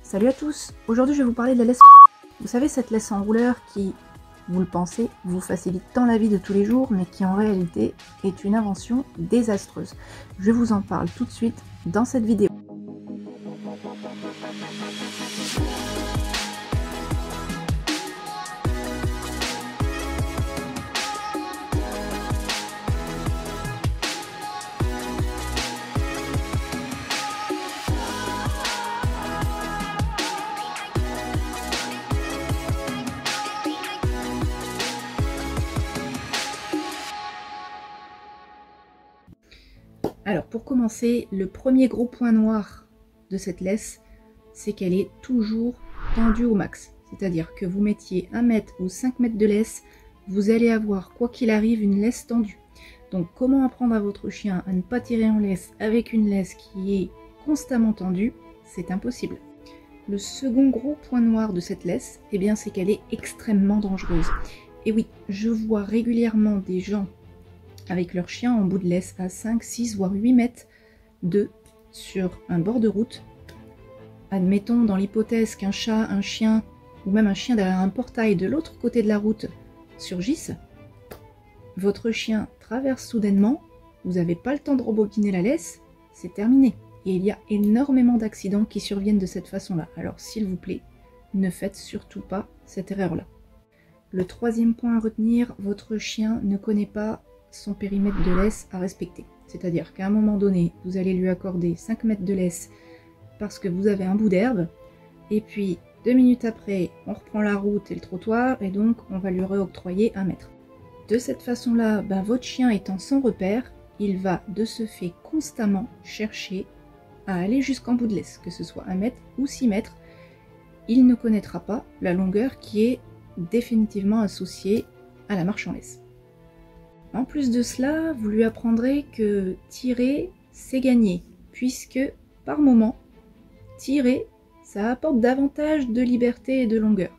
Salut à tous, aujourd'hui je vais vous parler de la laisse. Vous savez, cette laisse enrouleur qui, vous le pensez, vous facilite tant la vie de tous les jours, mais qui en réalité est une invention désastreuse. Je vous en parle tout de suite dans cette vidéo. Alors pour commencer, le premier gros point noir de cette laisse, c'est qu'elle est toujours tendue au max. C'est-à-dire que vous mettiez 1 mètre ou 5 mètres de laisse, vous allez avoir, quoi qu'il arrive, une laisse tendue. Donc comment apprendre à votre chien à ne pas tirer en laisse avec une laisse qui est constamment tendue? C'est impossible. Le second gros point noir de cette laisse, eh bien c'est qu'elle est extrêmement dangereuse. Et oui, je vois régulièrement des gens avec leur chien en bout de laisse à 5, 6 voire 8 mètres sur un bord de route. Admettons dans l'hypothèse qu'un chat, un chien ou même un chien derrière un portail de l'autre côté de la route surgisse. Votre chien traverse soudainement, vous n'avez pas le temps de rebobiner la laisse, c'est terminé. Et il y a énormément d'accidents qui surviennent de cette façon-là. Alors s'il vous plaît, ne faites surtout pas cette erreur-là. Le troisième point à retenir, votre chien ne connaît pas son périmètre de laisse à respecter. C'est-à-dire qu'à un moment donné, vous allez lui accorder 5 mètres de laisse parce que vous avez un bout d'herbe, et puis 2 minutes après, on reprend la route et le trottoir, et donc on va lui réoctroyer 1 mètre. De cette façon-là, votre chien étant sans repère, il va de ce fait constamment chercher à aller jusqu'en bout de laisse, que ce soit 1 mètre ou 6 mètres. Il ne connaîtra pas la longueur qui est définitivement associée à la marche en laisse. En plus de cela, vous lui apprendrez que tirer, c'est gagner, puisque par moment, tirer, ça apporte davantage de liberté et de longueur.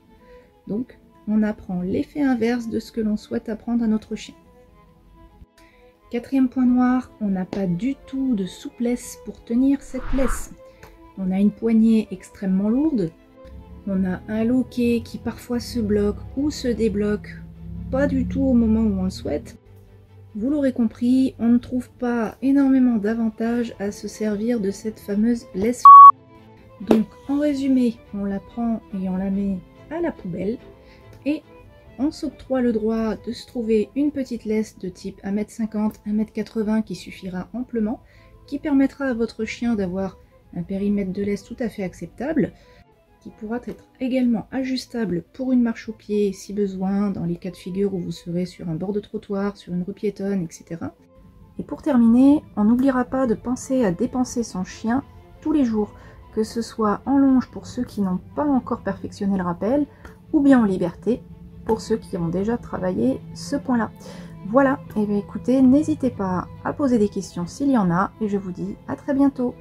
Donc, on apprend l'effet inverse de ce que l'on souhaite apprendre à notre chien. Quatrième point noir, on n'a pas du tout de souplesse pour tenir cette laisse. On a une poignée extrêmement lourde, on a un loquet qui parfois se bloque ou se débloque, pas du tout au moment où on le souhaite. Vous l'aurez compris, on ne trouve pas énormément d'avantages à se servir de cette fameuse laisse. Donc en résumé, on la prend et on la met à la poubelle et on s'octroie le droit de se trouver une petite laisse de type 1m50, 1m80 qui suffira amplement, qui permettra à votre chien d'avoir un périmètre de laisse tout à fait acceptable, qui pourra être également ajustable pour une marche au pied si besoin, dans les cas de figure où vous serez sur un bord de trottoir, sur une rue piétonne, etc. Et pour terminer, on n'oubliera pas de penser à dépenser son chien tous les jours, que ce soit en longe pour ceux qui n'ont pas encore perfectionné le rappel, ou bien en liberté pour ceux qui ont déjà travaillé ce point-là. Voilà, et bien écoutez, n'hésitez pas à poser des questions s'il y en a, et je vous dis à très bientôt.